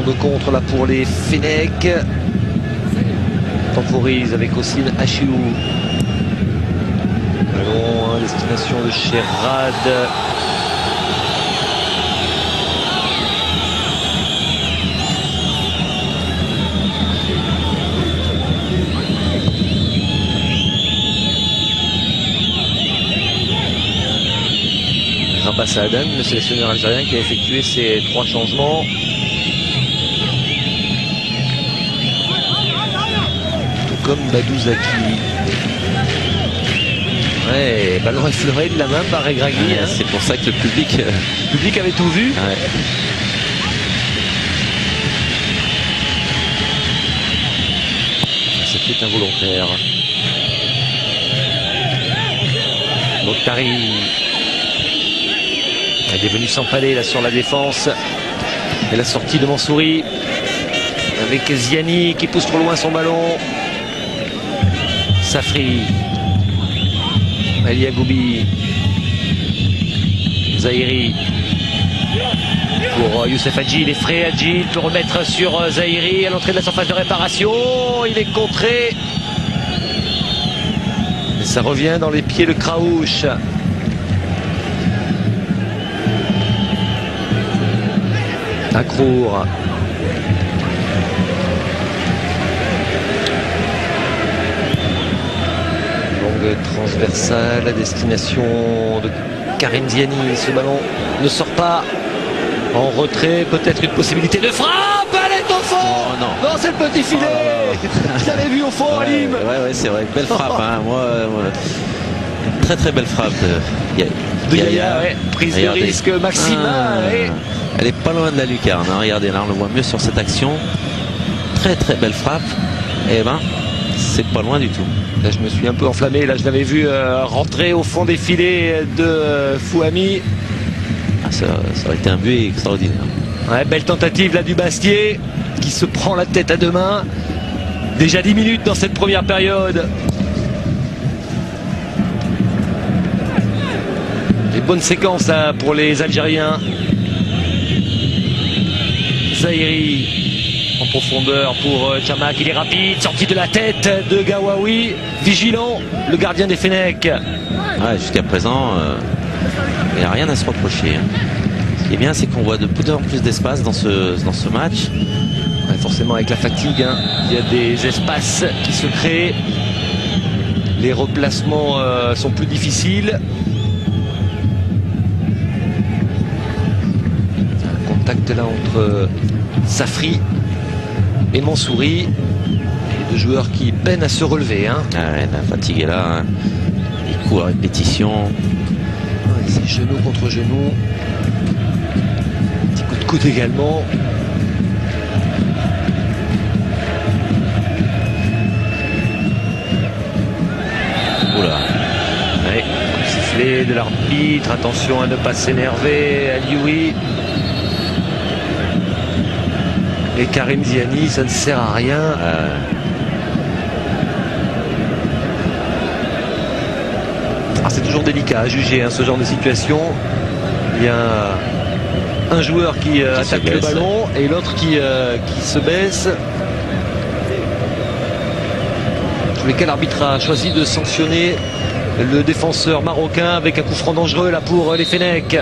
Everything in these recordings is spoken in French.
de contre là pour les Fenech. Temporise avec Ossine Achiou. Ballon à destination de Sherrad. Rabassa Adan, le sélectionneur algérien qui a effectué ses 3 changements. Tout comme Badou Zaki. Ouais, ballon effleuré de la main par Regragui. Ouais, c'est pour ça que le public avait tout vu. Ouais. C'était involontaire. Mokhtari. Elle est venue s'empaler là sur la défense. Et la sortie de Mansouri. Avec Ziani qui pousse trop loin son ballon. Safri. Ali Agoubi. Zahiri. Pour Youssef Hadji, il est frais. Hadji peut remettre sur Zahiri à l'entrée de la surface de réparation. Il est contré. Et ça revient dans les pieds de Kraouch. Akrour. Longue transversale à destination de Karim Ziani. Ce ballon ne sort pas. En retrait, peut-être une possibilité de frappe. Elle est au fond. Oh, non, c'est le petit filet. Je l'avais vu au fond, Alim. Ouais, c'est vrai. Belle frappe. Hein. Une très très belle frappe de Yaya. Ouais. Prise de risque maximale. Elle est pas loin de la lucarne. Hein. Regardez, là on le voit mieux sur cette action. Très très belle frappe. Et c'est pas loin du tout. Là, je me suis un peu enflammé. Là, je l'avais vu rentrer au fond des filets de Fouhami. Ça aurait été un but extraordinaire. Ouais, belle tentative là du Bastier qui se prend la tête à 2 mains. Déjà 10 minutes dans cette première période. Des bonnes séquences là pour les Algériens. Zahiri en profondeur pour Chamak, il est rapide, sortie de la tête de Gawawi, vigilant, le gardien des Fenech. Ouais, jusqu'à présent, il n'y a rien à se reprocher. Hein. Ce qui est bien, c'est qu'on voit de plus en plus d'espace dans ce match. Ouais, forcément, avec la fatigue, hein, il y a des espaces qui se créent. Les replacements sont plus difficiles. Un contact là entre Safri et Mansouri. Les 2 joueurs qui peinent à se relever. Hein. Ah ouais, la fatigue est là. Hein. Les coups à répétition. C'est genou contre genou. Petit coup de coude également. Oula. Ouais, sifflet de l'arbitre. Attention à ne pas s'énerver. Alioui. Et Karim Ziani, ça ne sert à rien. C'est toujours délicat à juger hein, ce genre de situation. Il y a un joueur qui attaque le ballon et l'autre qui se baisse. Sur lequel l'arbitre a choisi de sanctionner le défenseur marocain avec un coup franc dangereux là pour les Fenech.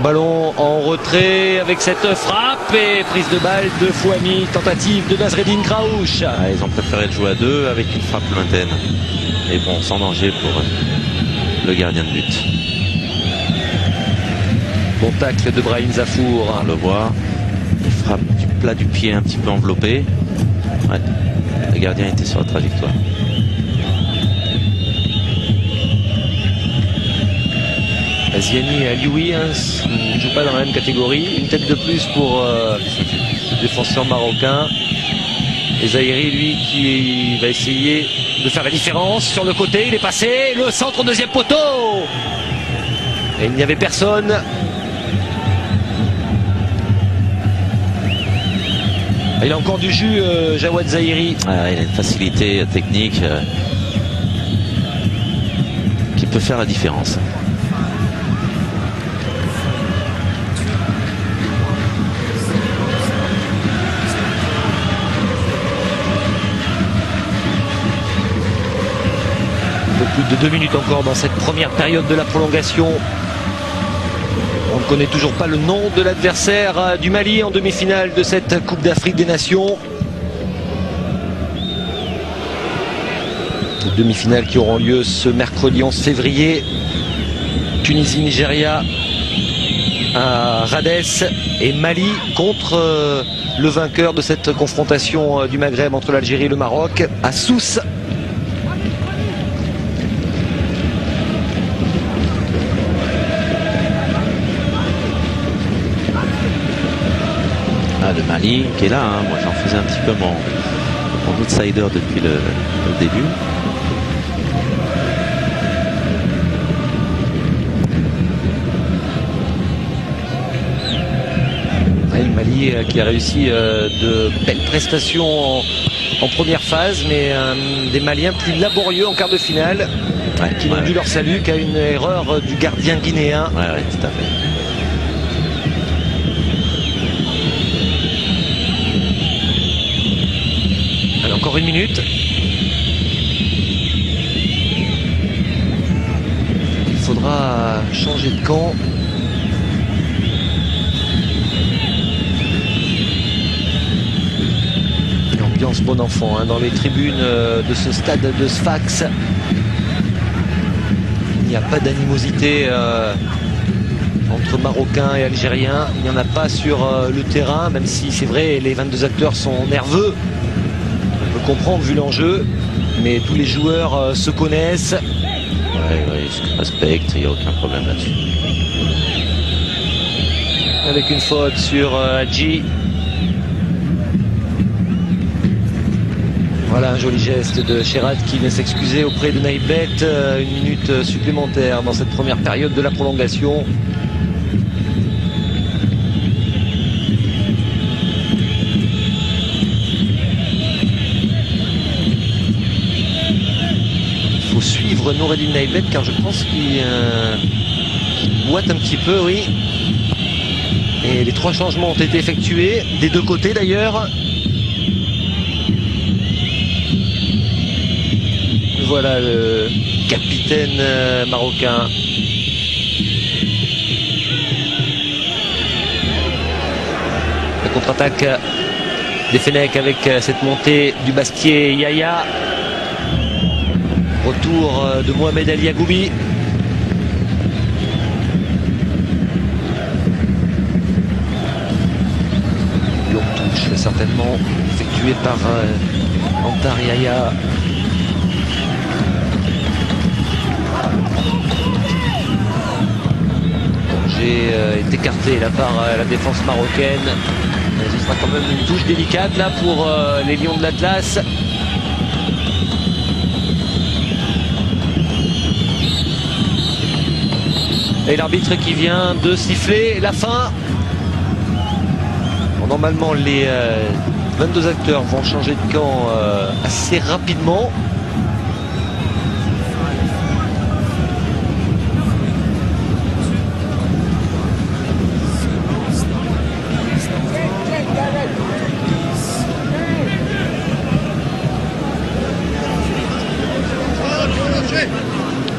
Ballon en retrait avec cette frappe et prise de balle de Fouhami, tentative de Nasreddine Kraouch. Ils ont préféré le jouer à 2 avec une frappe lointaine. Et bon, sans danger pour le gardien de but. Bon tacle de Brahim Zafour. On le voit. Il frappe du plat du pied un petit peu enveloppé. Ouais. Le gardien était sur la trajectoire. Ziani et Alioui ne jouent pas dans la même catégorie. Une tête de plus pour le défenseur marocain. Et Zahiri, lui, qui va essayer de faire la différence. Sur le côté, il est passé. Le centre, 2e poteau. Et il n'y avait personne. Il a encore du jus, Jawad Zahiri. Il a une facilité technique qui peut faire la différence. de 2 minutes encore dans cette première période de la prolongation. On ne connaît toujours pas le nom de l'adversaire du Mali en demi-finale de cette Coupe d'Afrique des Nations. Les demi-finales qui auront lieu ce mercredi 11 février. Tunisie-Nigeria à Rades et Mali contre le vainqueur de cette confrontation du Maghreb entre l'Algérie et le Maroc à Sousse. Le Mali qui est là, hein. Moi j'en faisais un petit peu mon outsider depuis le début. Ouais, le Mali qui a réussi de belles prestations en première phase, mais des Maliens plus laborieux en quart de finale, qui n'ont dû leur salut qu'à une erreur du gardien guinéen. Ouais, tout à fait. Encore 1 minute. Il faudra changer de camp. Une ambiance bon enfant hein, dans les tribunes de ce stade de Sfax. Il n'y a pas d'animosité entre Marocains et Algériens. Il n'y en a pas sur le terrain, même si c'est vrai, les 22 acteurs sont nerveux. Comprendre vu l'enjeu, mais tous les joueurs se connaissent. Ouais, ils se respectent, il n'y a aucun problème là-dessus. Avec une faute sur Hadji. Voilà un joli geste de Sherrad qui vient s'excuser auprès de Naïbet. 1 minute supplémentaire dans cette première période de la prolongation. Suivre Noureddin Naïbet car je pense qu'il boite un petit peu, oui. Et les 3 changements ont été effectués, des 2 côtés d'ailleurs. Voilà le capitaine marocain. La contre-attaque des Fennecs avec cette montée du Bastier Yaya. Retour de Mohamed Ali Agoubi. Longue touche certainement effectuée par Antar Yaya. Danger est écarté là par la défense marocaine. Mais ce sera quand même une touche délicate là pour les Lions de l'Atlas. Et l'arbitre qui vient de siffler la fin. Bon, normalement, les 22 acteurs vont changer de camp assez rapidement.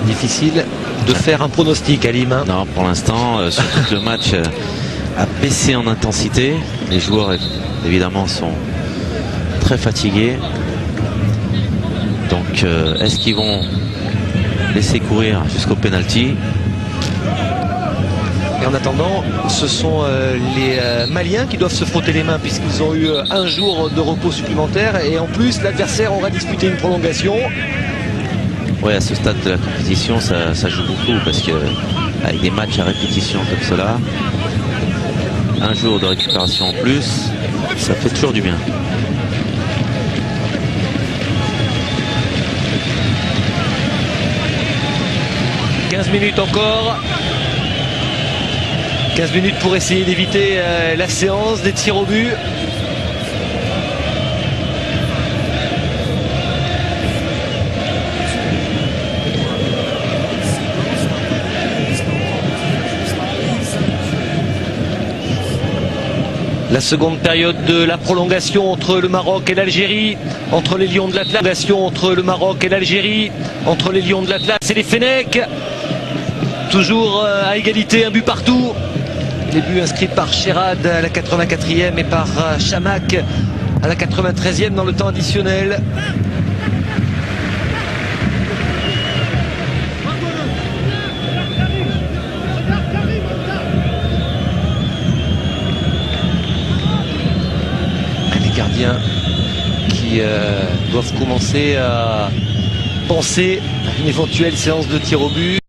Difficile de faire un pronostic à Lima. Non, pour l'instant, surtout que le match a baissé en intensité. Les joueurs, évidemment, sont très fatigués. Donc, est-ce qu'ils vont laisser courir jusqu'au penalty? Et en attendant, ce sont les Maliens qui doivent se frotter les mains puisqu'ils ont eu 1 jour de repos supplémentaire. Et en plus, l'adversaire aura disputé une prolongation. Oui, à ce stade de la compétition, ça joue beaucoup parce que avec des matchs à répétition comme cela, 1 jour de récupération en plus, ça fait toujours du bien. « 15 minutes encore. 15 minutes pour essayer d'éviter la séance des tirs au but. La seconde période de la prolongation entre le Maroc et l'Algérie, entre les Lions de l'Atlas, entre le Maroc et l'Algérie, entre les Lions de l'Atlas et les Fennecs. Toujours à égalité, un but partout. Les buts inscrits par Sherrad à la 84e et par Chamakh à la 93e dans le temps additionnel. Les gardiens qui doivent commencer à penser à une éventuelle séance de tir au but.